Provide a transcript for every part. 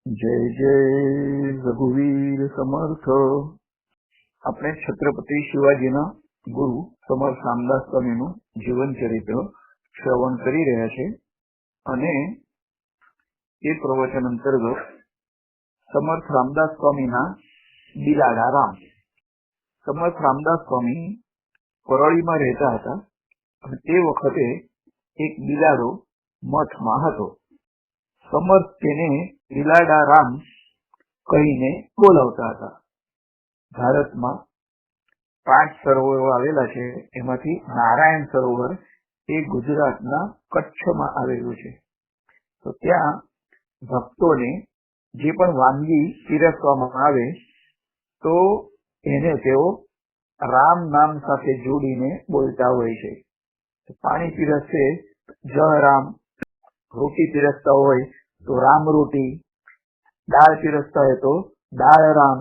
जय जय रघुवीर समर्थ। આપણે છત્રપતિ શિવાજીના ગુરુ સમર્થ રામદાસ સ્વામીનું જીવન ચરિત્ર શ્રવણ કરી રહ્યા છે અને એ પ્રવચન અંતર્ગત સમર્થ રામદાસ સ્વામીના બિલાડા રામ. સમર્થ રામદાસ સ્વામી પરળીમાં રહેતા હતા અને તે વખતે એક બિલાડો મઠમાં હતો. સમર્થ તેને બિલાડા રામ કહીને બોલાવતા હતા. ભારતમાં 5 સરોવરો આવેલા છે, એમાંથી નારાયણ સરોવર એ ગુજરાતના કચ્છમાં આવેલું છે. તો ત્યાં ભક્તોને જે પણ વાનગી પીરસવામાં આવે તો એને તેઓ રામ નામ સાથે જોડીને બોલતા હોય છે. પાણી પીરસશે જય રામ, રોટી પીરસતા હોય તો રામ રોટી, દાળ પીરસતા હોય તો દાળ રામ,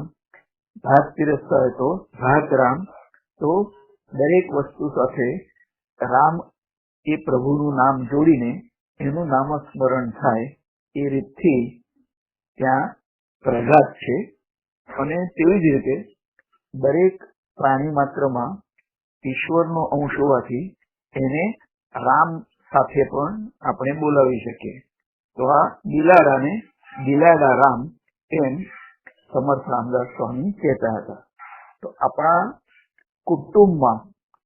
ભાત પીરસતા હોય તો ભાત રામ. તો દરેક વસ્તુ સાથે રામ એ પ્રભુનું નામ જોડીને એનું નામસ્મરણ થાય એ રીતથી ત્યાં પ્રઘાત છે. અને તેવી જ રીતે દરેક પ્રાણી માત્રમાં ઈશ્વરનો અંશ હોવાથી એને રામ સાથે પણ આપણે બોલાવી શકીએ. તો આ બિલાડાને બિલાડા રામ એમ સમર્થ રામદાસ સ્વામી કહેતા હતા. તો આપણા કુટુંબમાં,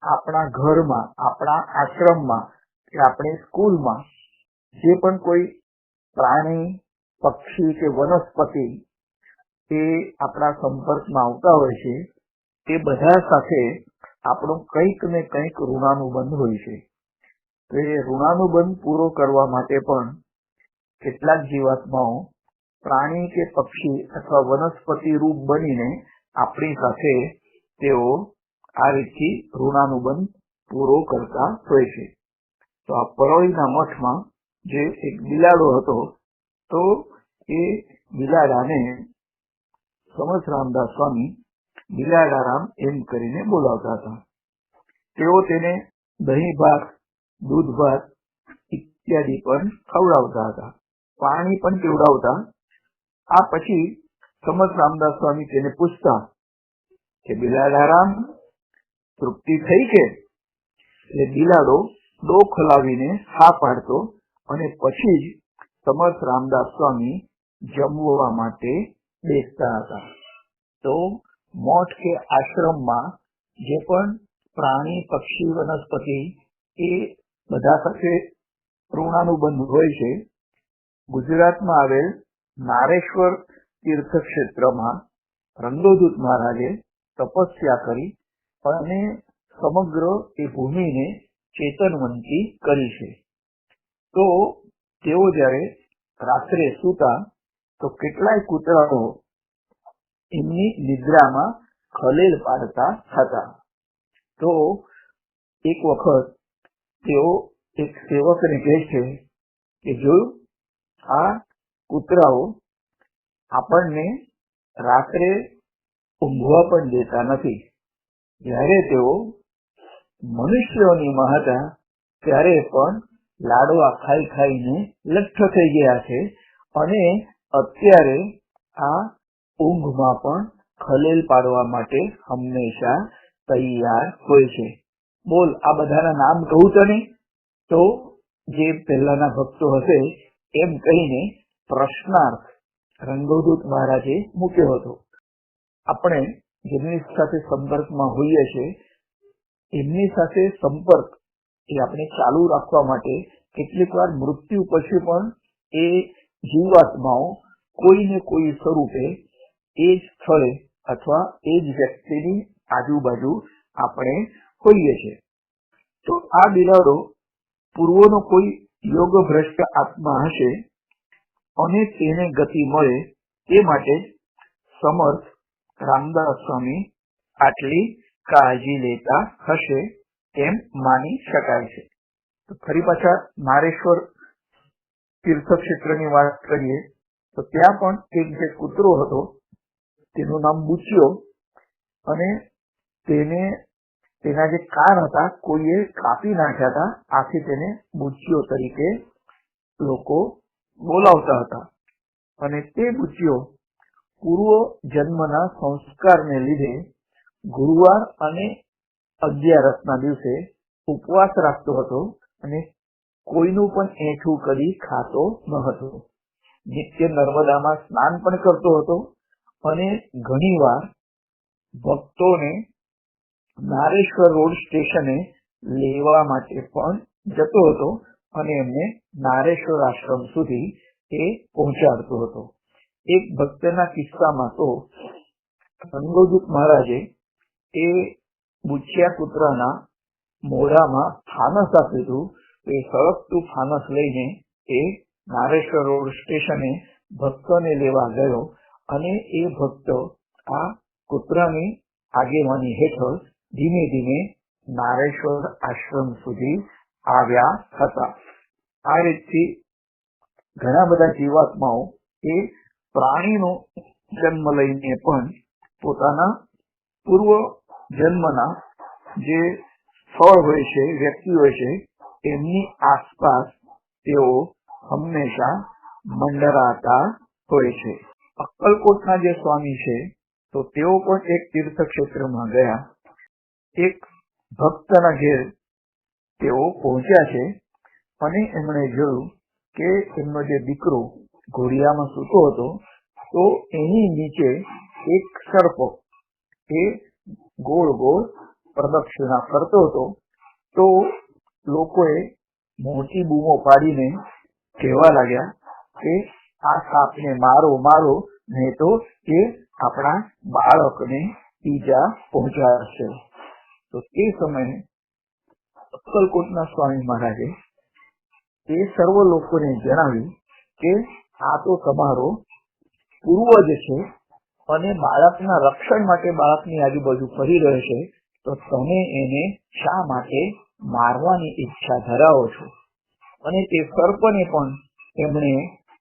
આપણા ઘરમાં, આપણા આશ્રમમાં કે આપણી સ્કૂલમાં જે પણ કોઈ પ્રાણી, પક્ષી કે વનસ્પતિ એ આપણા સંપર્કમાં આવતા હોય છે તે બધા સાથે આપણો કંઈક ને કંઈક ઋણાનુબંધ હોય છે. તો એ ઋણાનુબંધ પૂરો કરવા માટે પણ કેટલાક જીવાત્માઓ પ્રાણી કે પક્ષી અથવા વનસ્પતિ રૂપ બનીને આપણી સાથે તેઓ આ રીતથી ઋણાનુબંધ પૂરો કરતા હોય છે. તો આ પરળીના મઠમાં જે એક બિલાડો હતો, તો એ બિલાડાને સમર્થ રામદાસ સ્વામી બિલાડારામ એમ કરીને બોલાવતા હતા. તેઓ તેને દહીં ભાત, દૂધ ભાત ઇત્યાદિ પણ ખવડાવતા હતા, પાણી પણ પીવડાવતા. આ પછી સમર્થ રામદાસ સ્વામી તેને પૂછતા કે બિલાડારામ, તૃપ્તિ થઈ કે? એટલે બિલાડો ડોક હલાવીને હા પાડતો અને પછી જ સમર્થ રામદાસ સ્વામી જમવા માટે બેસતા હતા. તો મઠ કે આશ્રમમાં જે પણ પ્રાણી, પક્ષી, વનસ્પતિ એ બધા સાથે ઋણાનુબંધ હોય છે. ગુજરાતમાં આવેલ નારેશ્વર તીર્થક્ષેત્રમાં રંગોદૂત મહારાજે તપસ્યા કરી અને સમગ્ર એ ભૂમિને ચેતનવંતી કરી છે. તો તેઓ જ્યારે રાત્રે સૂતા તો કેટલાય કૂતરાઓ એમની નિદ્રામાં ખલેલ પાડતા હતા. તો એક વખત તેઓ એક સેવકને કહે છે કે જોયું, આ કૂતરાઓ આપણને રાત્રે ઊંઘવા પણ દેતા નથી. જ્યારે તેઓ મનુષ્યોની હતા ત્યારે પણ લાડવા ખાઈ ખાઈને લઠ્ઠ થઈ ગયા છે અને અત્યારે આ ઊંઘમાં પણ ખલેલ પાડવા માટે હંમેશા તૈયાર હોય છે. બોલ, આ બધાના નામ કહું તને? તો જે પહેલાના ભક્તો હશે એમ કહીને પ્રશ્નાર્થ રંગોદૂત મહારાજે મૂક્યો હતો. આપણે જેમની સાથે સંપર્કમાં હોઈએ છીએ એમની સાથે સંપર્ક એ આપણે ચાલુ રાખવા માટે કેટલીક વાર મૃત્યુ પછી પણ એ જીવાત્માઓ કોઈ ને કોઈ સ્વરૂપે એ જ સ્થળે અથવા એ જ વ્યક્તિની આજુબાજુ આપણે હોઈએ છીએ. તો આ બિલાડો પૂર્વનો કોઈ યોગ ભ્રષ્ટ આત્મા હશે અને તેને ગતિ મળે તે માટે સમર્થ રામદાસ સ્વામી આટલી કાળજી લેતા હશે એમ માની શકાય છે. તો ફરી પાછા નારેશ્વર તીર્થક્ષેત્રની વાત કરીએ તો ત્યાં પણ એક જે કૂતરો હતો તેનું નામ બુચ્યો અને તેના જે કાન હતા કોઈએ કાપી નાખ્યા હતા, આથી તેને બુચ્યો તરીકે લોકો બોલાવતા હતા. અને તે બુચ્ચિયો પૂર્વ જન્મના સંસ્કારને લીધે ગુરુવાર અને 11ના દિવસે ઉપવાસ રાખતો હતો અને કોઈનું પણ એઠું કદી ખાતો ન હતો. નિત્ય નર્મદામાં સ્નાન પણ કરતો હતો અને ઘણીવાર ભક્તોને નારેશ્વર રોડ સ્ટેશને લેવા માટે પણ જતો હતો અને એમને નારેશ્વર આશ્રમ સુધી એ પહોંચાડતો હતો. એક ભક્તના કિસ્સામાં તો અંગોદૂત મહારાજે એ બુચ્ચિયા કૂતરાના મોઢામાં ફાનસ આપ્યું હતું. એ સળગતું ફાનસ લઈને એ નારેશ્વર રોડ સ્ટેશને ભક્તોને લેવા ગયો અને એ ભક્ત આ કૂતરાની આગેવાની હેઠળ ધીમે ધીમે નારેશ્વર આશ્રમ સુધી આવ્યા હતા. આ રીતથી ઘણા બધા જીવાત્માઓ એ પ્રાણીનો જન્મ લઈને પણ પોતાના પૂર્વ જન્મના જે સ્થળ હોય છે, વ્યક્તિ હોય છે, એમની આસપાસ તેઓ હંમેશા મંડરાતા હોય છે. અક્કલકોટના જે સ્વામી છે તો તેઓ પણ એક તીર્થક્ષેત્રમાં ગયા. એક ભક્તના ઘેર તેઓ પહોંચ્યા છે અને એમણે જોયું કે એમનો જે દીકરો ઘોડિયામાં સૂતો હતો તો એની નીચે એક સર્પ એ ગોળ ગોળ પ્રદક્ષિણા કરતો હતો. તો લોકોએ મોટી બૂમો પાડીને કહેવા લાગ્યા કે આ સાપને મારો મારો, નહીં તો એ આપણા બાળકને ઈજા પહોંચાડશે. તો તે સમયે અક્કલકોટના સ્વામી મહારાજે એ સર્વ લોકોને જણાવ્યું કે આ તો તમારો પૂર્વજ છે અને બાળકના રક્ષણ માટે બાળકની આજુબાજુ ફરી રહ્યો છે, તો તમે એને શા માટે મારવાની ઈચ્છા ધરાવો છો? અને તે સર્પને પણ એમણે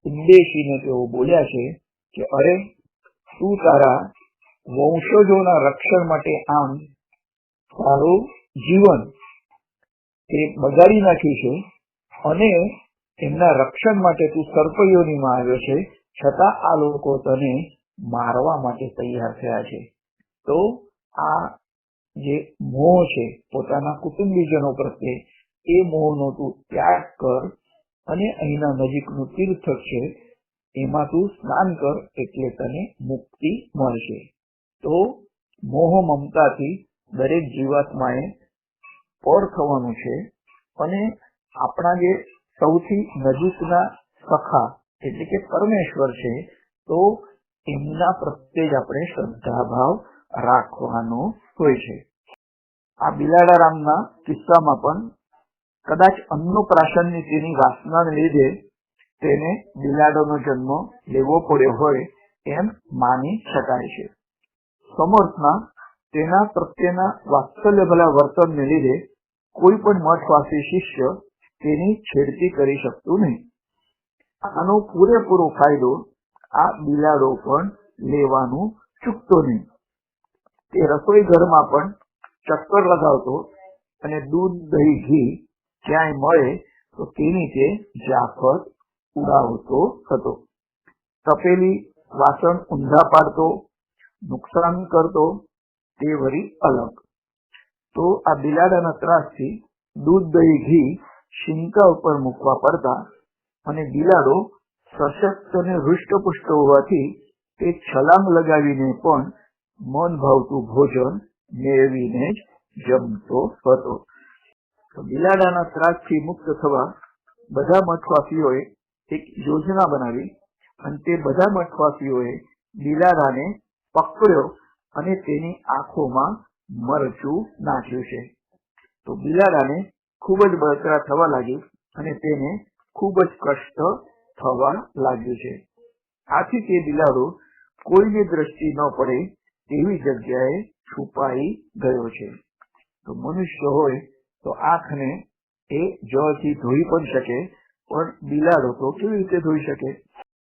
ઉદ્દેશીને તેઓ બોલ્યા છે કે અરે, તું તારા વંશજોના રક્ષણ માટે આમ તારું જીવન તે બગાડી નાખ્યું છે અને એમના રક્ષણ માટે તું સર્પયોનીમાં આવ્યો છે, છતાં આ લોકો તને મારવા માટે તૈયાર થયા છે. તો આ જે મોહ છે પોતાના કુટુંબીજનો પ્રત્યે, એ મોહનો તું ત્યાગ કર અને અહીંના નજીકનું તીર્થ છે એમાં તું સ્નાન કર, એટલે તને મુક્તિ મળશે. તો મોહ મમતાથી દરેક જીવાત્માએ પર થવાનું છે અને આપણા જે સૌથી નજીકના સખા એટલે કે પરમેશ્વર છે તો એમના પ્રત્યે જ આપણે શ્રદ્ધાભાવ રાખવાનો હોય છે. આ બિલાડારામના કિસ્સામાં પણ કદાચ અન્નપ્રાશનની તેની વાસનાને લીધે તેને બિલાડોનો જન્મ લેવો પડ્યો હોય એમ માની શકાય છે. સમર્થના તેના પ્રત્યેના વાત્સલ્યભલા વર્તનને લીધે કોઈ પણ મઠવાસી શિષ્ય તેની છેડતી કરી શકતું નહીં. આનો પૂરેપૂરો ફાયદો આ બિલાડો પણ લેવાનું ચૂકતો નહીં. તે રસોઈ ઘરમાં પણ ચક્કર લગાવતો અને દૂધ, દહીં, ઘી ક્યાંય મળે તો તેની તે જાફત ઉડાવતો હતો. તપેલી વાસણ ઊંધા પાડતો, નુકસાન કરતો, તે વળી અલગ. તો આ બિલાડાના ત્રાસથી દૂધ, દહીં, ઘી શિંકા ઉપર મૂકવા પડતા અને બિલાડો સશક્ત અને હૃષ્ટપુષ્ટ હોવાથી તે છલાંગ લગાવીને પણ મન ભાવતું ભોજન મેળવીને જ જમતો હતો. બિલાડાના ત્રાસથી મુક્ત થવા બધા મઠવાસીઓએ એક યોજના બનાવી અને તે બધા મઠવાસીઓએ બિલાડાને પકડ્યો અને તેની આંખોમાં મરચું નાખ્યું છે. તો બિલાડાને ખૂબ જ બળતરા થવા લાગી અને તેને ખૂબ જ કષ્ટ થવા લાગ્યું છે. આથી તે બિલાડો કોઈની દ્રષ્ટિ ન પડે તેવી જગ્યાએ છુપાઈ ગયો છે. તો મનુષ્ય હોય તો આંખને એ જળથી ધોઈ પણ શકે, પણ બિલાડો તો કેવી રીતે ધોઈ શકે?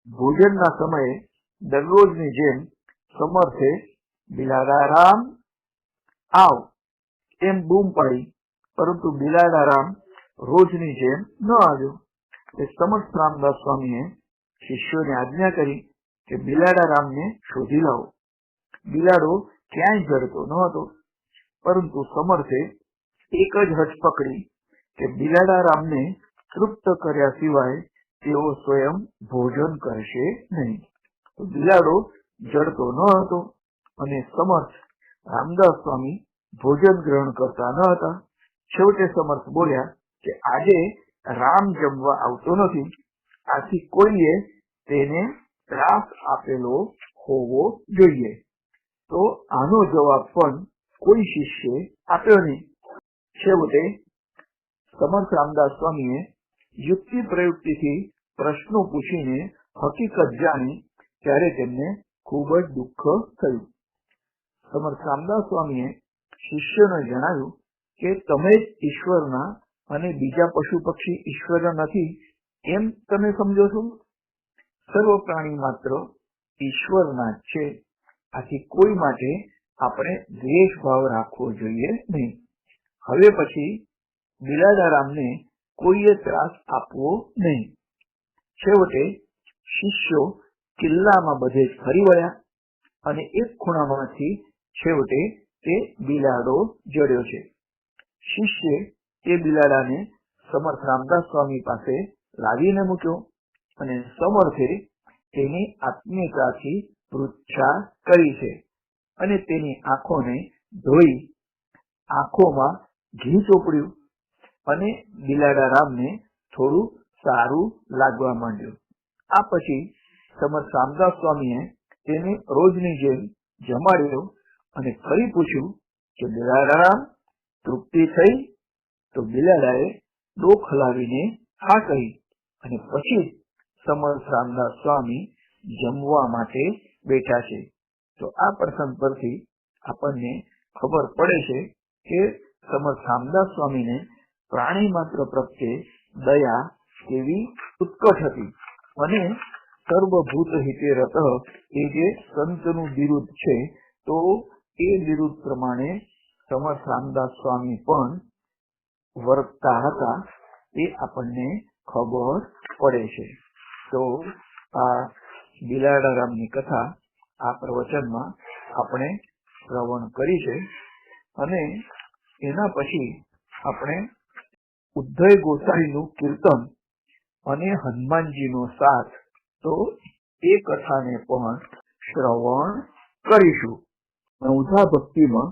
ભોજનના સમયે દરરોજની જેમ સમર્થે બિલાડારામ આવ એમ બૂમ પાડી, પરંતુ બિલાડારામ રોજની જેમ ન આવ્યો. સમર્થ રામદાસ સ્વામીએ શિષ્યોને આજ્ઞા કરી કે બિલાડા રામને શોધી લાવો. બિલાડો ક્યાંય જડતો ન હતો, પરંતુ સમર્થે એક જ હઠ પકડી કે બિલાડા રામને તૃપ્ત કર્યા સિવાય તેઓ સ્વયં ભોજન કરશે નહીં. તો બિલાડો જડતો ન હતો અને સમર્થ રામદાસ સ્વામી ભોજન ગ્રહણ કરતા ન હતા. છેવટે સમર્થ બોલ્યા કે આજે રામ જમવા આવતો નથી, આથી કોઈએ તેને ત્રાસ આપેલો હોવો જોઈએ. તો આનો જવાબ પણ કોઈ શિષ્યે આપ્યો નહીં. છેવટે સમર્થ રામદાસ સ્વામીએ યુક્તિ પ્રયુક્તિથી પ્રશ્નો પૂછીને હકીકત જાણી ત્યારે તેમને ખૂબ જ દુઃખ થયું. સમર્થ રામદાસ સ્વામીએ શિષ્યોને જણાવ્યું કે તમે જ ઈશ્વરના અને બીજા પશુ પક્ષી ઈશ્વર નથી એમ તમે સમજો છો? સર્વ પ્રાણી માત્ર ઈશ્વરના જ છે, આથી કોઈ માટે આપણે દ્વેષ ભાવ રાખવો જોઈએ નહીં. હવે પછી બિલાડા રામને કોઈએ ત્રાસ આપવો નહીં. છેવટે શિષ્યો કિલ્લામાં બધે જ ફરી વળ્યા અને એક ખૂણામાંથી છેવટે તે બિલાડો જડ્યો છે. શિષ્યે તે બિલાડાને સમર્થ રામદાસ સ્વામી પાસે લાવીને મૂક્યો અને સમર્થે તેની આત્મીયતાથી પૃચ્છા કરી છે અને તેની આંખોને ધોઈ આંખોમાં ઘી ચોપડ્યું અને બિલાડા રામને થોડું સારું લાગવા માંડ્યું. આ પછી સમર્થ રામદાસ સ્વામીએ તેને રોજની જેમ જમાડ્યો અને ફરી પૂછ્યું કે બિલાડા રામ તૃપ્તિ થઈ? તો બિલાડાએ ડોક હલાવીને હા કહી અને પછી સમર્થ રામદાસ સ્વામી જમવા માટે બેઠા છે. તો આ પ્રસંગ પરથી આપણને ખબર પડે છે કે સમર્થ રામદાસ સ્વામીને પ્રાણી માત્ર પ્રત્યે દયા કેવી ઉત્કટ હતી અને સર્વભૂત હિતે રત એ જે સંતનું બિરુદ છે, તો એ બિરુદ પ્રમાણે સમર્થ રામદાસ સ્વામી પણ વર્તતા હતા એ આપણને ખબર પડે છે. તો આ બિલાડા રામની કથા આ પ્રવચનમાં આપણે શ્રવણ કરી છે અને એના પછી આપણે ઉદ્ધય ગોસાઈનું કીર્તન અને હનુમાનજીનો સાથ, તો એ કથાને પણ શ્રવણ કરીશું. નવધા ભક્તિમાં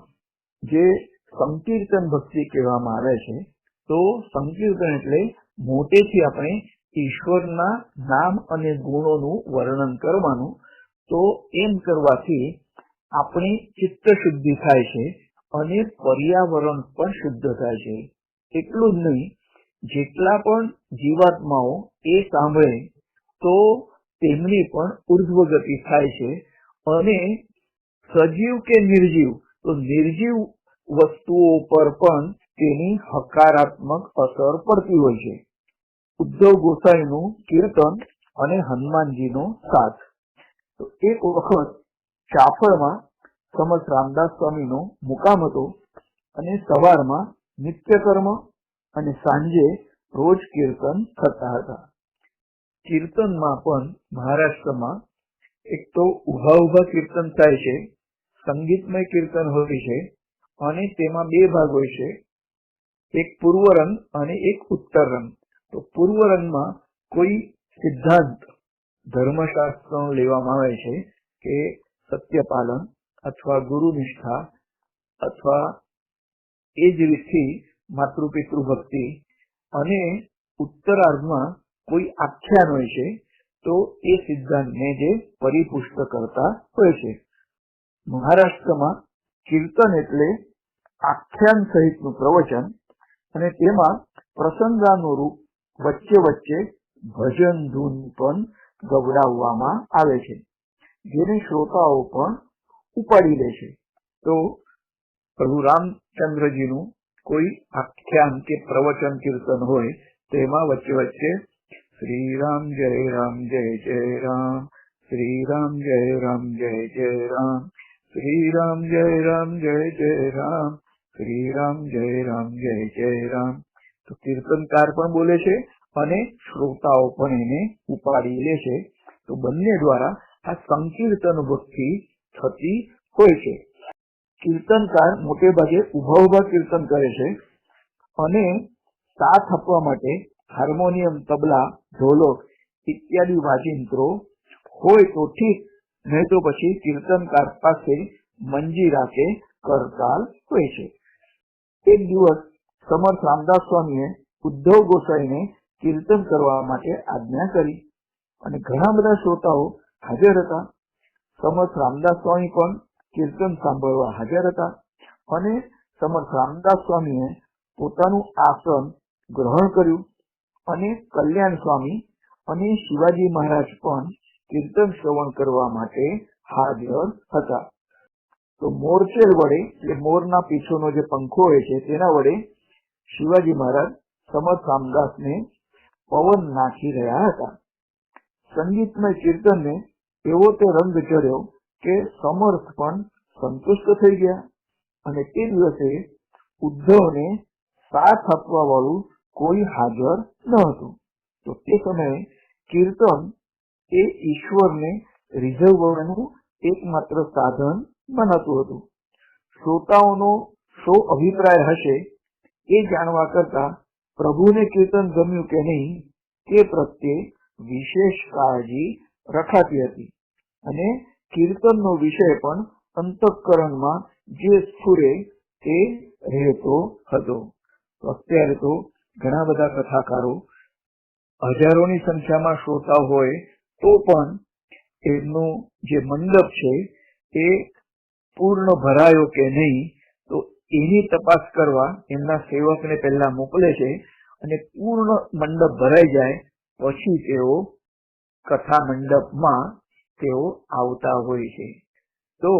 જે સંકીર્તન ભક્તિ કહેવામાં આવે છે, તો સંકીર્તન એટલે મોટેથી આપણે ઈશ્વરના નામ અને ગુણોનું વર્ણન કરવાનું. તો એમ કરવાથી આપણી ચિત્ત શુદ્ધિ થાય છે અને પર્યાવરણ પણ શુદ્ધ થાય છે. એટલું જ નહીં, જેટલા પણ જીવાત્માઓ એ સાંભળે તો તેમની પણ ઉર્ધ્વ ગતિ થાય છે અને સજીવ કે નિર્જીવ, તો નિર્જીવ વસ્તુઓ પર પણ તેની હકારાત્મક અસર પડતી હોય છે. ઉદ્ધવ ગોસાઈનું કીર્તન અને હનુમાનજીનો સાથ. તો એક વખત ચાફળમાં સમર્થ રામદાસ સ્વામીનો મુકામ હતો અને સવારમાં નિત્યકર્મ અને સાંજે રોજ કીર્તન થતા હતા. કીર્તનમાં પણ મહારાષ્ટ્રમાં એક તો ઉભા ઉભા કીર્તન થાય છે, સંગીતમય કીર્તન હોય છે અને તેમાં બે ભાગ હોય છે, એક પૂર્વ રંગ અને એક ઉત્તર રંગ. તો પૂર્વ રંગમાં કોઈ સિદ્ધાંત ધર્મશાસ્ત્ર લેવામાં આવે છે કે સત્યપાલન અથવા ગુરુનિષ્ઠા અથવા એ જ રીતથી માતૃપિતૃ ભક્તિ, અને ઉત્તરાર્ધમાં કોઈ આખ્યાન હોય છે, તો એ સિદ્ધાંતને જે પરિપુષ્ટ કરતા હોય છે. મહારાષ્ટ્રમાં કીર્તન એટલે આખ્યાન સહિતનું પ્રવચન અને તેમાં પ્રસંગાનુરૂપ વચ્ચે વચ્ચે ભજન ધૂન પણ ગવડાવવામાં આવે છે, જેને શ્રોતાઓ પણ ઉપાડી લે છે. તો પ્રભુ રામચંદ્રજીનું કોઈ આખ્યાન કે પ્રવચન કીર્તન હોય તેમાં વચ્ચે વચ્ચે શ્રી રામ જય રામ જય જય રામ, શ્રી રામ જય રામ જય જય રામ, શ્રી રામ જય રામ જય જય રામ, શ્રી રામ જય રામ જય જય રામ. તો કીર્તનકાર પણ બોલે છે અને શ્રોતાઓ પણ એને ઉપાડી લે છે. તો બંને દ્વારા આ સંકીર્તન ભક્તિ થતી હોય છે. કીર્તનકાર મોટે ભાગે ઉભા ઉભા કીર્તન કરે છે અને સાથ આપવા માટે હાર્મોનિયમ, તબલા, ઢોલક ઇત્યાદિ વાજિંત્રો હોય તો ઠીક, નહીં તો પછી કીર્તનકાર પાસે મંજીરા કે કરતાલ હોય છે. એક દિવસ સમર્થ રામદાસ સ્વામીએ ઉદ્ધવ ગોસાઈને કીર્તન કરવા માટે આજ્ઞા કરી અને ઘણા બધા શ્રોતાઓ હાજર હતા. સમર્થ રામદાસ સ્વામી પણ કીર્તન સાંભળવા હાજર હતા અને સમર્થ રામદાસ સ્વામીએ પોતાનું આસન ગ્રહણ કર્યું અને કલ્યાણ સ્વામી અને શિવાજી મહારાજ પણ કીર્તન શ્રવણ કરવા માટે હાજર હતા. તો મોરચેલ વડે, એટલે મોરના પીછોનો જે પંખો હોય છે તેના વડે શિવાજી મહારાજ સમર્થ રામદાસને પવન નાખી રહ્યા હતા. સંગીતમય કીર્તનને એવો તે રંગ ચડ્યો કે સમર્થ પણ સંતુષ્ટ થઈ ગયા અને તે દિવસે ઉદ્ધવને સાથ આપવા વાળું કોઈ હાજર ન હતું. તો તે સમયે કીર્તન એ ઈશ્વરને રીઝવવાનું એકમાત્ર સાધન મનાતું હતું. શ્રોતાઓનો શો અભિપ્રાય હશે એ જાણવા કરતા પ્રભુને કીર્તન ગમ્યું કે નહીં તે પ્રત્યે વિશેષ કાળજી રખાતી હતી અને કીર્તનનો વિષય પણ અંતઃકરણમાં જે સ્ફુરે તે રહેતો હતો. અત્યારે તો ઘણા બધા કથાકારો હજારોની સંખ્યામાં શ્રોતા હોય તો પણ એમનું જે મંડપ છે એ પૂર્ણ ભરાયો કે નહીં તો એની તપાસ કરવા એમના સેવકને પહેલા મોકલે છે અને પૂર્ણ મંડપ ભરાઈ જાય પછી તેઓ કથા મંડપમાં તેઓ આવતા હોય છે. તો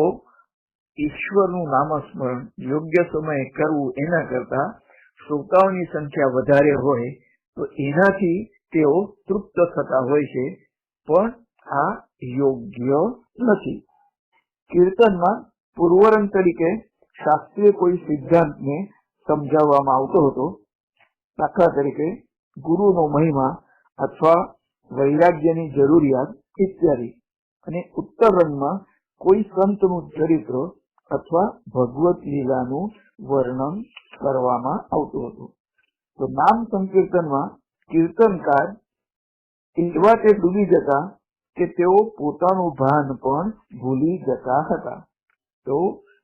ઈશ્વરનું નામસ્મરણ યોગ્ય સમયે કરવું એના કરતા શ્રોતાઓની સંખ્યા વધારે હોય તો એનાથી તેઓ તૃપ્ત થતા હોય છે, પણ આ યોગ્ય નથી. કીર્તનમાં પૂર્વરંગ તરીકે શાસ્ત્રીય કોઈ સિદ્ધાંતને સમજાવવામાં આવતો હતો. દાખલા તરીકે ગુરુનો મહિમા અથવા વૈરાગ્યની જરૂરિયાત ઇત્યાદિ. અને ઉત્તર રંગમાં કોઈ સંતનું ચરિત્ર અથવા ભગવત લીલાનું વર્ણન કરવામાં આવતું હતું. તો નામ સંકીર્તનમાં કીર્તનકાર એવા તે ડૂબી જતા કે તેઓ પોતાનું ભાન પણ ભૂલી જતા હતા. તો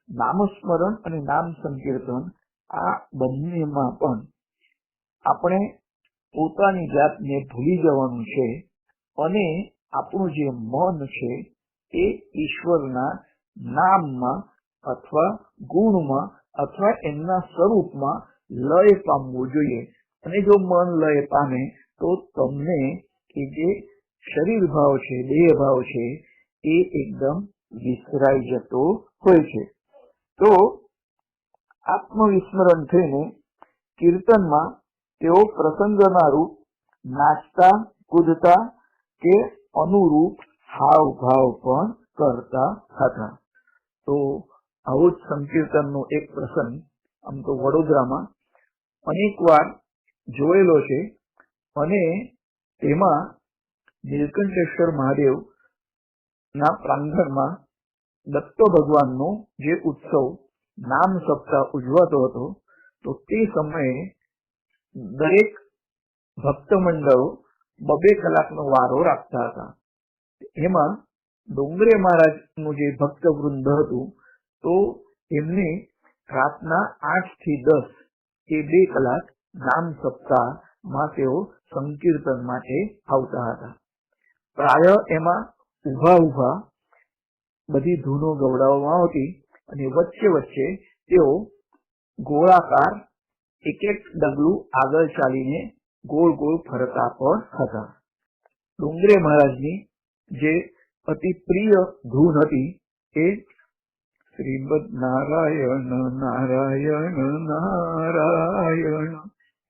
નામસ્મરણ અને નામ સંકીર્તન આ બંનેમાં પણ આપણે પોતાની જાતને ભૂલી જવાનું છે અને આપણું જે મન છે એ ઈશ્વરના નામમાં અથવા ગુણમાં અથવા એમના સ્વરૂપમાં લય પામવું જોઈએ. અને જો મન લય પામે તો તમને એ જે શરીર ભાવ છે, દેહ ભાવ છે એ એકદમ વિસરાઈ જતો હોય છે. તો આત્મવિસ્મરણ થઈને કીર્તનમાં તેઓ પ્રસંગના રૂપ નાચતા, કૂદતા કે અનુરૂપ હાવ ભાવ પણ કરતા હતા. તો આવો જ સંકીર્તનનો એક પ્રસંગ આમ તો વડોદરામાં અનેક વાર જોયેલો છે અને તેમાં નીલકંઠેશ્વર મહાદેવ ના પ્રાંગણમાં દત્ત ભગવાનનો જે ઉત્સવ નામ સપ્તાહ ઉજવાતો હતો તો તે સમયે દરેક ભક્ત મંડળો 2 કલાકનો વારો રાખતા હતા. એમાં ડોંગરે મહારાજનું જે ભક્ત વૃંદ હતું તો એમને રાતના 8 થી 10 એ 2 કલાક નામ સપ્તાહમાં તેઓ સંકીર્તન માટે આવતા હતા. પ્રાય એમાં ઉભા ઉભા બધી ધૂનો ગવડાવવામાં આવતી અને વચ્ચે વચ્ચે તેઓ ગોળાકાર એક એક ડગલું આગળ ચાલીને ગોળ ગોળ ફરતા પણ હતા. ડોંગરે મહારાજની જે અતિ પ્રિય ધૂન હતી એ શ્રીમદ નારાયણ નારાયણ નારાયણ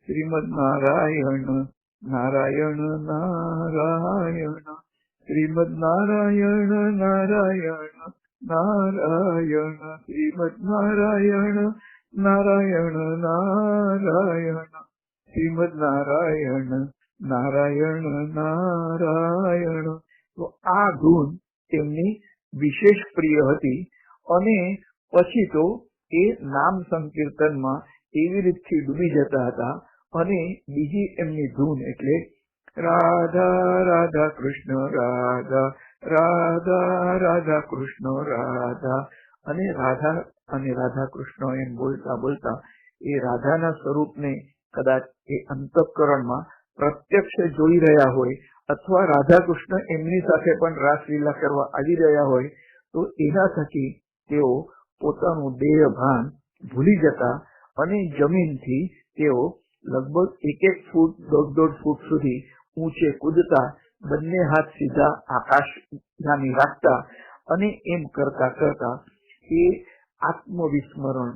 શ્રીમદ નારાયણ નારાયણ નારાયણ શ્રીમદ નારાયણ નારાયણ નારાયણ શ્રીમદ નારાયણ નારાયણ નારાયણ શ્રીમદ નારાયણ નારાયણ નારાયણ તો આ ધૂન તેમની વિશેષ પ્રિય હતી અને પછી તો એ નામ સંકીર્તનમાં એવી રીતથી ડૂબી જતા હતા અને બીજી એમની ધૂન એટલે રાધા રાધા કૃષ્ણ રાધા રાધા રાધા કૃષ્ણ રાધા અને રાધા કૃષ્ણ એમ બોલતા બોલતા એ રાધાના સ્વરૂપને કદાચ એ અંતઃકરણમાં પ્રત્યક્ષ જોઈ રહ્યા હોય અથવા રાધા કૃષ્ણ એમની સાથે પણ રાસલીલા કરવા આવી રહ્યા હોય તો એના થકી તેઓ પોતાનું દેહ ભાન ભૂલી જતા અને જમીનથી તેઓ લગભગ 1-1 ફૂટ 1.5 ફૂટ સુધી ઊંચે કૂદતા બંને હાથ સીધા આકાશ ગામી રાખતા અને એમ કરતા કરતા એ આત્મવિસ્મરણ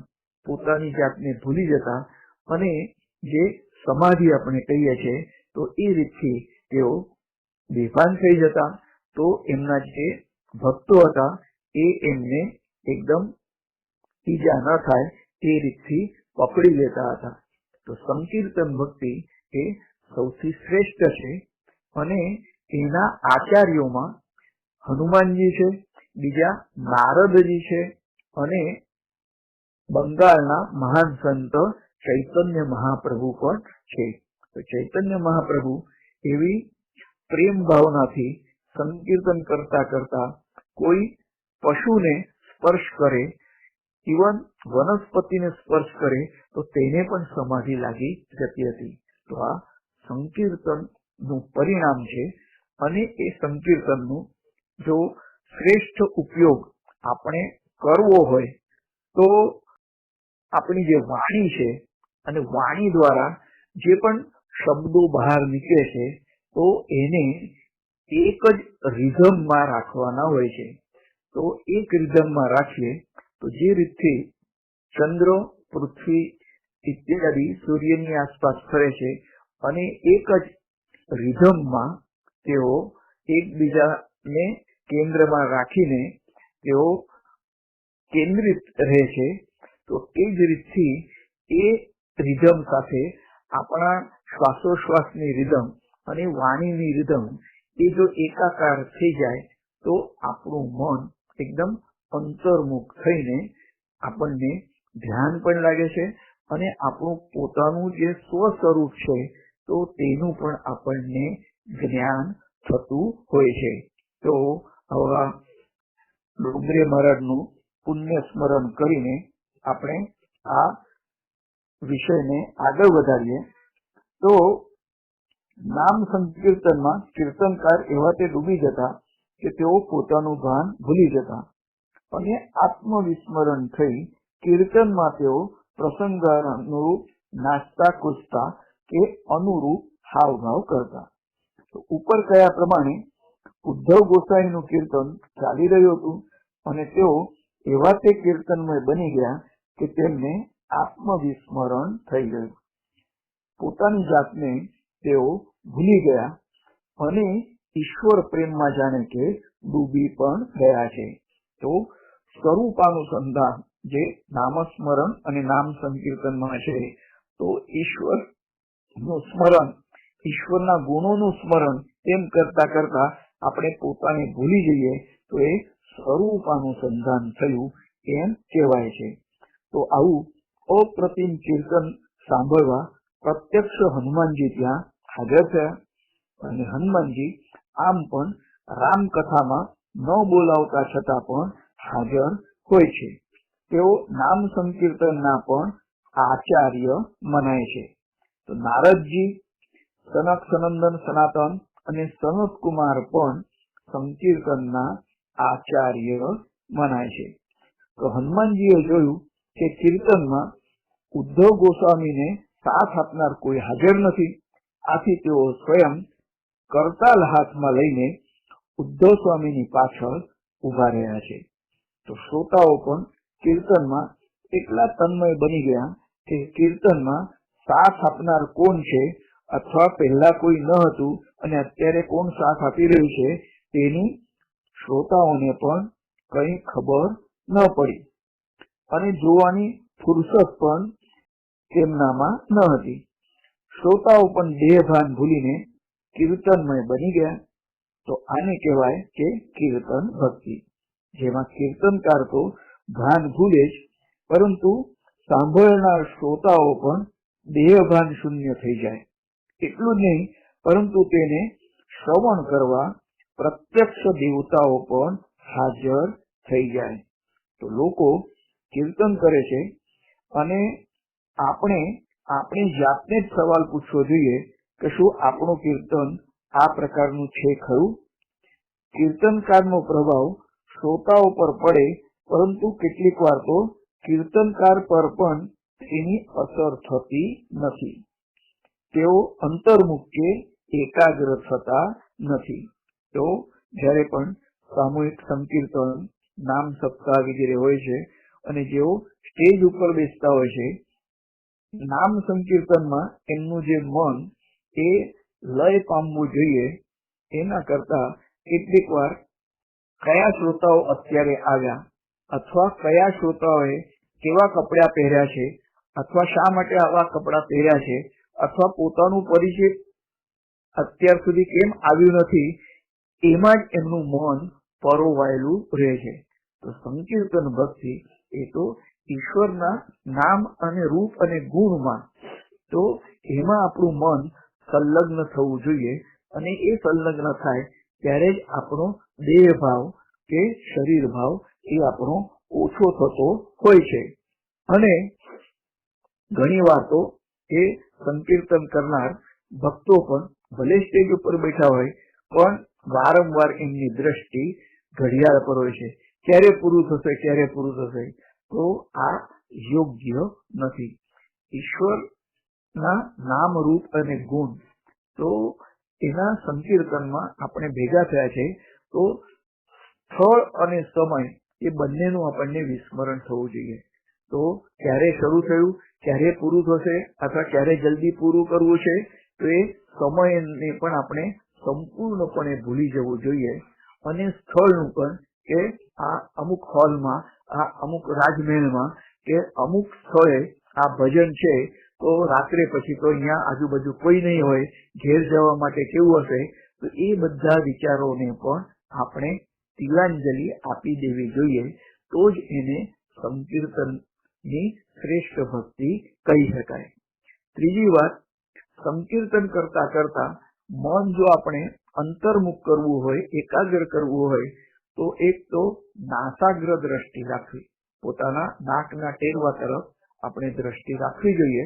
પોતાની જાતને ભૂલી જતા અને જે સમાધિ આપણે કહીએ છીએ તો એ રીતથી તેઓ બેભાન થઈ જતા. તો એમના જે ભક્તો હતા એ એમને એકદમ ઈજા ન થાય તે રીતથી પકડી લેતા હતા. તો સંકીર્તન ભક્તિ એ સૌથી શ્રેષ્ઠ છે અને એના આચાર્યોમાં હનુમાનજી છે, બીજા નારદજી છે અને બંગાળના મહાન સંત ચૈતન્ય મહાપ્રભુ પણ છે. તો ચૈતન્ય મહાપ્રભુ એવી પ્રેમ ભાવનાથી સંકીર્તન કરતા કરતા કોઈ પશુને સ્પર્શ કરે, ઇવન વનસ્પતિને સ્પર્શ કરે તો તેને પણ સમાધિ લાગી જતી હતી. તો આ સંકીર્તન નું પરિણામ છે અને એ સંકીર્તનનું જો શ્રેષ્ઠ ઉપયોગ આપણે કરવો હોય તો આપણી જે વાણી છે અને વાણી દ્વારા જે પણ શબ્દો બહાર નીકળે છે તો એને એક જ રિધમમાં રાખવાના હોય છે. તો એક રિધમમાં રાખીએ તો જે રીતથી ચંદ્ર, પૃથ્વી ઇત્યાદિ સૂર્યની આસપાસ ફરે છે અને એક જ રિધમમાં તેઓ એકબીજાને કેન્દ્રમાં રાખીને તેઓ કેન્દ્રિત રહે છે, તો તે જ રીતથી એ રિધમ સાથે આપણા શ્વાસોશ્વાસની રિધમ અને વાણીની રિધમ એ જો એકાકાર થઈ જાય તો આપણું મન એકદમ અંતર્મુખ થઈને આપણને ધ્યાન પણ લાગે છે અને આપણું પોતાનું જે સ્વ સ્વરૂપ છે તો તેનું પણ આપણને જ્ઞાન થતું હોય છે. તો આવા ડોંગરે મહારાજનું પુણ્ય સ્મરણ કરીને આપણે આ વિષયને આગળ વધારીએ. તો નામ સંકીર્તનમાં કીર્તનકાર એવા તે ડૂબી જતા કે તેઓ પોતાનું ભાન ભૂલી જતા અને આત્મવિસ્મરણ થઈ કીર્તનમાં તેઓ પ્રસંગાનુરૂપ નાચતા કૂદતા કે અનુરૂપ હાવભાવ કરતા. તો ઉપર કયા પ્રમાણે ઉદ્ધવ ગોસાઈનું કીર્તન ચાલી રહ્યું હતું અને તેઓ એવા તે કીર્તનમય બની ગયા કે તેમને આત્મવિસ્મરણ થઈ ગયું. પોતાની જાતને તેઓ ભૂલી ગયા અને ઈશ્વર પ્રેમમાં જાણે કે ડૂબી પણ ગયા છે. તો સ્વરૂપાનુસંધાન જે નામસ્મરણ અને નામ સંકીર્તનમાં છે તો ઈશ્વર નું સ્મરણ, ઈશ્વરના ગુણોનું સ્મરણ તેમ કરતા કરતા આપણે પોતાને ભૂલી જઈએ તો એ સ્વરૂપાનુસંધાન થયું એમ કહેવાય છે. તો આવું અપ્રતિમ કીર્તન સાંભળવા પ્રત્યક્ષ હનુમાનજી ત્યાં હાજર થયા અને હનુમાનજી આમ પણ રામકથામાં ન બોલાવતા છતાં પણ હાજર હોય છે. તેઓ નામ સંકીર્તનના પણ આચાર્ય મનાય છે. તો નારદજી, સનક સનંદન સનાતન અને સનત કુમાર પણ સંકીર્તનના આચાર્ય મનાય છે. તો હનુમાનજીએ જોયું કે કીર્તનમાં ઉદ્ધવ ગોસ્વામીને સાથ આપનાર કોઈ હાજર નથી. આથી તેઓ સ્વયં કરતાલ હાથમાં લઈને ઉદ્ધવ સ્વામીની પાછળ ઉભા રહ્યા છે. તો શ્રોતાઓ પણ કીર્તનમાં એટલા તન્મય બની ગયા કે કીર્તનમાં સાથ આપનાર કોણ છે અથવા પહેલા કોઈ ન હતું અને અત્યારે કોણ સાથ આપી રહ્યું છે તેની શ્રોતાઓને પણ કઈ ખબર ન પડી અને જોવાની ફુરસત પણ તેમનામાં ન હતી. શ્રોતાઓ પણ દેહભાન ભૂલીને કીર્તનમય બની ગયા. તો આને કહેવાય કે કીર્તન ભક્તિ, જેમાં કીર્તનકાર તો ભાન ભૂલે જ, પરંતુ સાંભળનાર શ્રોતાઓ પણ દેહભાન શૂન્ય થઈ જાય. એટલું જ નહીં, પરંતુ તેને શ્રવણ કરવા પ્રત્યક્ષ દેવતાઓ પણ હાજર થઈ જાય. તો લોકો કીર્તન કરે છે અને આપણે આપણી જાતને જ સવાલ પૂછવો જોઈએ કે શું આપણું કીર્તન આ પ્રકારનું છે ખરું? કીર્તનકારનો પ્રભાવ શ્રોતાઓ પર પડે, પરંતુ કેટલીક વાર તો કીર્તનકાર પર પણ એની અસર થતી નથી. તેઓ અંતર્મુખ કે એકાગ્ર થતા નથી. તો જ્યારે પણ સામૂહિક સંકીર્તન, નામ સપ્તાહ વગેરે હોય છે અને જેઓ સ્ટેજ ઉપર બેસતા હોય છે, નામ સંકીર્તનમાં એમનું જે મન એ લય પામવું જોઈએ, એના કરતા કેટલીક વાર કયા શ્રોતાઓ અત્યારે આવ્યા, અથવા કયા શ્રોતાઓએ કેવા કપડા પહેર્યા છે, અથવા શા માટે આવા કપડા પહેર્યા છે, અથવા પોતાનું પરિચય અત્યાર સુધી કેમ આવ્યું નથી, એમાં જ એમનું મન પરોવાયેલું રહે છે. તો સંકીર્તન ભક્તિ એ તો ઈશ્વરના નામ અને રૂપ અને ગુણમાં, તો એમાં આપણું મન સંલગ્ન થવું જોઈએ, અને એ સંલગ્ન થાય ત્યારે જ આપણો દેહ ભાવ કે શરીર ભાવ એ આપણો ઓછો થતો હોય છે. અને ઘણી વાર તો એ સંકીર્તન કરનાર ભક્તો પણ ભલે સ્ટેજ ઉપર બેઠા હોય, પણ વારંવાર એમની દ્રષ્ટિ ઘડિયાળ પર હોય છે, ક્યારે પૂરું થશે, ક્યારે પૂરું થશે. તો આ યોગ્ય નથી. ઈશ્વરના નામ, રૂપ અને ગુણ, તો એના સંકીર્તનમાં આપણે ભેગા થયા છે, તો સ્થળ અને સમય એ બંનેનું આપણને વિસ્મરણ થવું જોઈએ. તો ક્યારે શરૂ થયું, ક્યારે પૂરું થશે, અથવા ક્યારે જલ્દી પૂરું કરવું છે, તો એ સમયને પણ આપણે સંપૂર્ણપણે ભૂલી જવું જોઈએ. અને સ્થળનું પણ, કે આ અમુક હોલમાં, આ અમુક રાજમહેલમાં કે અમુક સ્થળે આ ભજન છે, તો રાત્રે પછી તો અહીંયા આજુબાજુ કોઈ નહીં હોય, ઘેર જવા માટે કેવું હશે, તો એ બધા વિચારોને પણ આપણે તિલાંજલિ આપી દેવી જોઈએ. તો જ એને સંકીર્તનની શ્રેષ્ઠ ભક્તિ કહી શકાય. ત્રીજી વાત, સંકીર્તન કરતા કરતા મન જો આપણે અંતર્મુખ કરવું હોય, એકાગ્ર કરવું હોય, તો એક તો નાસાગ્ર દ્રષ્ટિ રાખવી, પોતાના નાકના ટેરવા તરફ આપણે દ્રષ્ટિ રાખવી જોઈએ.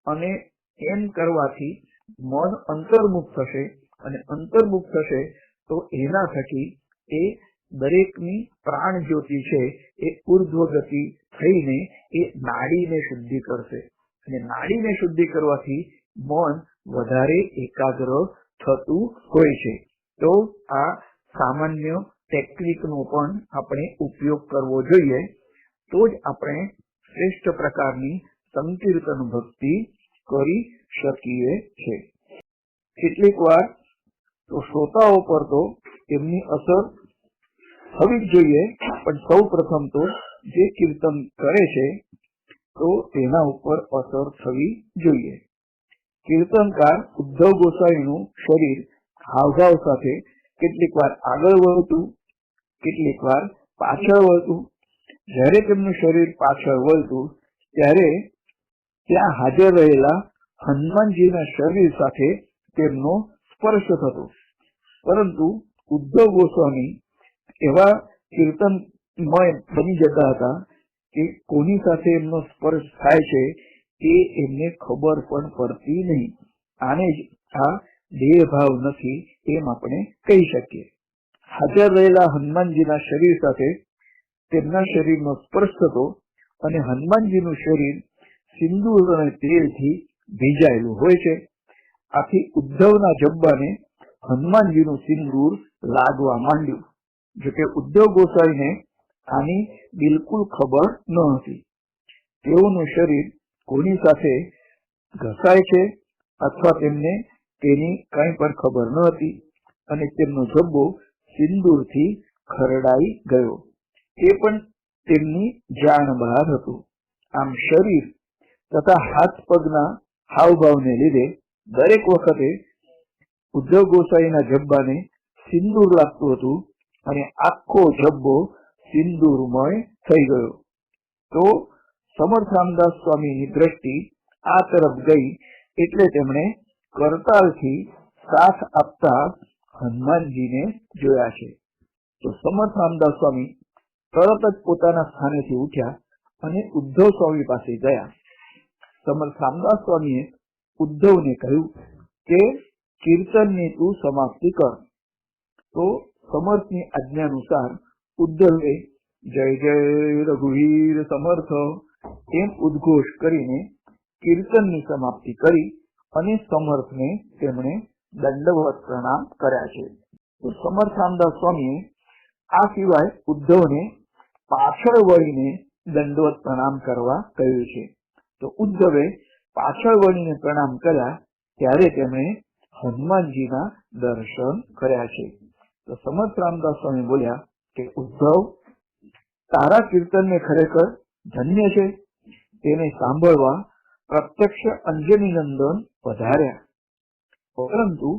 અને એમ કરવાથી મન અંતર્મુખ થશે, અને અંતર્મુખ થશે તો એના થકી એ દરેકની પ્રાણ જ્યોતિ છે એ ઉર્ધ્વગતિ થઈને એ નાડીને શુદ્ધિ કરશે, અને નાડીને શુદ્ધિ કરવાથી મન વધારે એકાગ્ર થતું હોય છે. તો આ સામાન્ય ટેકનિકનો પણ આપણે ઉપયોગ કરવો જોઈએ, તો જ આપણે શ્રેષ્ઠ પ્રકારની સંકીર્તન ભક્તિ કરી શકીએ છીએ. કેટલીક વાર તો શ્રોતાઓ પર તો એમની અસર થવી જ જોઈએ, પણ સૌ પ્રથમ તો જે કીર્તન કરે છે તો તેના ઉપર અસર થવી જોઈએ. કીર્તનકાર ઉદ્ધવ ગોસાઈનું શરીર હાવભાવ સાથે કેટલીક વાર આગળ વળતું, કેટલીક વાર પાછળ વળતું. જ્યારે તેમનું શરીર પાછળ વળતું ત્યારે ત્યાં હાજર રહેલા હનુમાનજીના શરીર સાથે તેમનો સ્પર્શ થતો, પરંતુ ઉદ્ધવ ગોસ્વામી એવા કીર્તનમય બની જતા હતા કે કોની સાથે એમનો સ્પર્શ થાય છે એ એમને ખબર પણ પડતી નહીં. આને જ આ દેહ ભાવ નથી એમ આપણે કહી શકીએ. હાજર રહેલા હનુમાનજીના શરીર સાથે તેમના શરીરનો સ્પર્શ થતો, અને હનુમાનજીનું શરીર સિંદૂર અને તેલથી ભીંજાયેલું હોય છે. આથી ઉદ્ધવના જબ્બાને હનુમાનજીનું સિંદૂર લાગવા માંડ્યું. જોકે ઉદ્ધવ ગોસાઈને આની બિલકુલ ખબર ન હતી. તેઓનું શરીર કોની સાથે ઘસાય છે અથવા તેમને તેની કંઈ પણ ખબર ન હતી, અને તેમનો જબ્બો સિંદૂરથી ખરડાઈ ગયો એ પણ તેમની જાણ બહાર હતું. આમ શરીર તથા હાથ પગના હાવભાવને લીધે દરેક વખતે ઉદ્ધવ ગોસાઈના જબ્બાને સિંદૂર લાગતું હતું અને આખો જબ્બો સિંદૂરમય થઈ ગયો. તો સમર્થ રામદાસ સ્વામીની દ્રષ્ટિ આ તરફ ગઈ એટલે તેમણે કરતાલથી સાથ આપતા હનુમાનજીને જોયા છે. તો સમર્થ રામદાસ સ્વામી તરત જ પોતાના સ્થાનેથી ઉઠ્યા અને ઉદ્ધવ સ્વામી પાસે ગયા. સમર્થ રામદાસ સ્વામીએ ઉદ્ધવને કહ્યું કે કીર્તનની તું સમાપ્તિ કર. તો સમર્થની આજ્ઞાનુસાર ઉદ્ધવે જય જય રઘુવીર સમર્થ એમ ઉદ્ઘોષ કરીને કીર્તનની સમાપ્તિ કરી અને સમર્થને તેમણે દંડવત પ્રણામ કર્યા છે. તો સમર્થ રામદાસ સ્વામીએ આ સિવાય ઉદ્ધવને પાછળ વળીને દંડવત પ્રણામ કરવા કહ્યું છે. તો ઉદ્ધવે પાછળ વળીને પ્રણામ કર્યા ત્યારે તેમણે હનુમાનજીના દર્શન કર્યા છે. તો સમર્થ રામદાસ સ્વામી બોલ્યા કે ઉદ્ધવ, તારા કીર્તનને ખરેખર ધન્ય છે. તેને સાંભળવા પ્રત્યક્ષ અંજની નંદન પધાર્યા. પરંતુ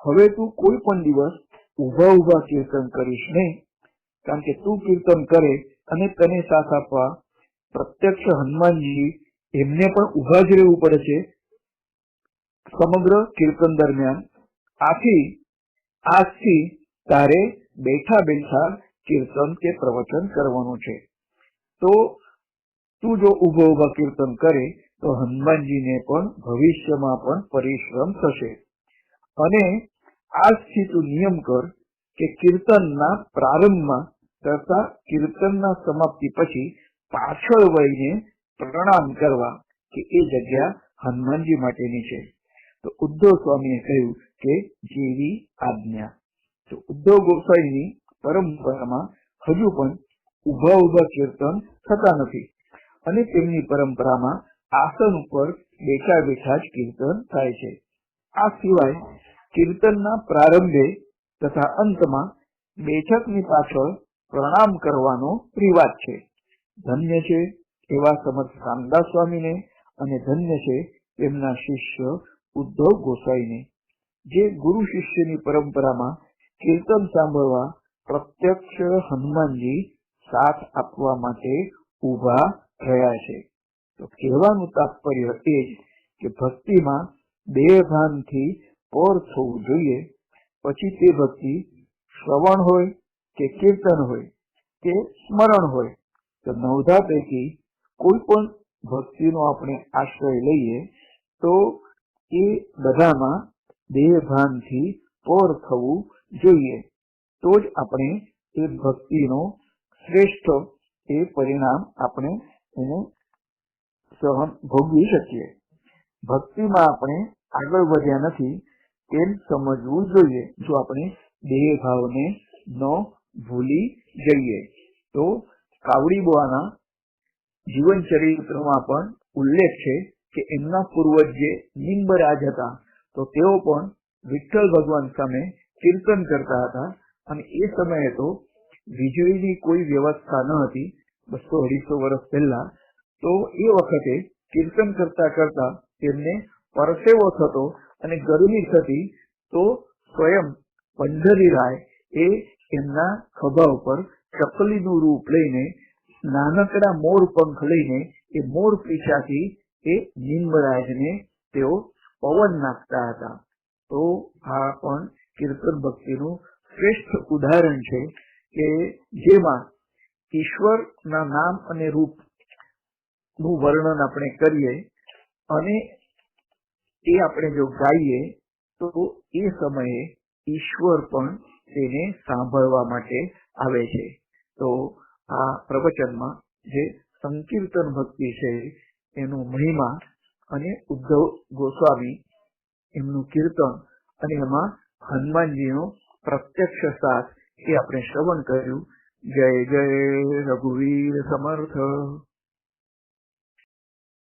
હવે તું કોઈ પણ દિવસ ઉભા ઉભા કીર્તન કરીશ નહીં, કારણ કે તું કીર્તન કરે અને તને સાથ આપવા પ્રત્યક્ષ હનુમાનજી એમને પણ ઉભા જ રહેવું પડે છે સમગ્ર કીર્તન દરમિયાન. આજથી તારે બેઠા બેઠા કીર્તન કે પ્રવચન કરવાનું છે. તો તું જો ઉભો ઉભા કીર્તન કરે તો હનુમાનજીને પણ ભવિષ્યમાં પણ પરિશ્રમ થશે. અને આજથી તું નિયમ કર કે કીર્તનના પ્રારંભમાં તથા કીર્તનના સમાપ્તિ પછી પાછળ વળીને પ્રણામ કરવા કે એ જગ્યા હનુમાનજી માટેની છે. તો ઉદ્ધવ સ્વામીએ કહ્યું કે જેવી આજ્ઞા. તો ઉદ્ધવ ગોસાઈની પરંપરામાં હજુ પણ ઉભા ઉભા કીર્તન થતા નથી અને તેમની પરંપરામાં આસન ઉપર બેઠા બેઠા જ કીર્તન થાય છે. આ સિવાય કીર્તનના પ્રારંભે તથા અંતમાં બેઠકની પાછળ પ્રણામ કરવાનો રિવાજ છે. ધન્ય છે એવા સમર્થ રામદાસ સ્વામીને અને ધન્ય છે તેમના શિષ્ય ઉદ્ધવ ગોસાઈને, જે ગુરુ શિષ્યની પરંપરામાં કીર્તન સાંભળવા પ્રત્યક્ષ હનુમાનજી સાથ આપવા માટે ઉભા રહ્યા છે. તો કહેવાનું તાત્પર્ય એ જ કે ભક્તિમાં દેહભાનથી પર થવું જોઈએ. પછી તે ભક્તિ શ્રવણ હોય કે કીર્તન હોય કે સ્મરણ હોય, તો નવધા પૈકી કોઈ પણ ભક્તિનો આપણે આશ્રય લઈએ તો એ બધામાં દેહભાનથી પર થવું જોઈએ. તો જ આપણે એ ભક્તિનો શ્રેષ્ઠ એ પરિણામ આપણે એને સહન ભોગવી શકીએ. ભક્તિમાં આપણે આગળ વધ્યા નથી તેમ સમજવું જોઈએ જો આપણે દેહ ભાવને ન ભૂલી જઈએ. તો કાવડી બુઆના જીવન ચરિત્રમાં પણ ઉલ્લેખ છે કે એમના પૂર્વજ જે નિંબરાજ હતા તો તેઓ પણ વિઠ્ઠલ ભગવાન સામે કીર્તન કરતા હતા અને એ સમયે તો વીજળીની કોઈ વ્યવસ્થા ન હતી, 200-250 વર્ષ પહેલા. તો એ વખતે કીર્તન કરતા કરતા તેમને પરસેવો થતો અને ગરમી થતી, તો સ્વયં પંઢરીરાય એ એમના ખભા ઉપર ચકલીનું રૂપ લઈને નાનકડા મોર પંખ લઈને એ મોર પીછાથી એ નિંબરાજને તેઓ પવન નાખતા હતા. તો આ પણ કીર્તન ભક્તિનું શ્રેષ્ઠ ઉદાહરણ છે કે જેમાં ઈશ્વરના નામ અને રૂપ નું વર્ણન આપણે કરીએ અને એ આપણે જો ગાઈએ તો એ સમયે ઈશ્વર પણ તેને સાંભળવા માટે આવે છે. તો આ પ્રવચનમાં જે સંકીર્તન ભક્તિ છે એનો મહિમા અને ઉદ્ધવ ગોસ્વામી એમનું કીર્તન અને એમાં હનુમાનજીનો પ્રત્યક્ષ સાથ એ આપણે શ્રવણ કર્યું. જય જય રઘુવીર સમર્થ.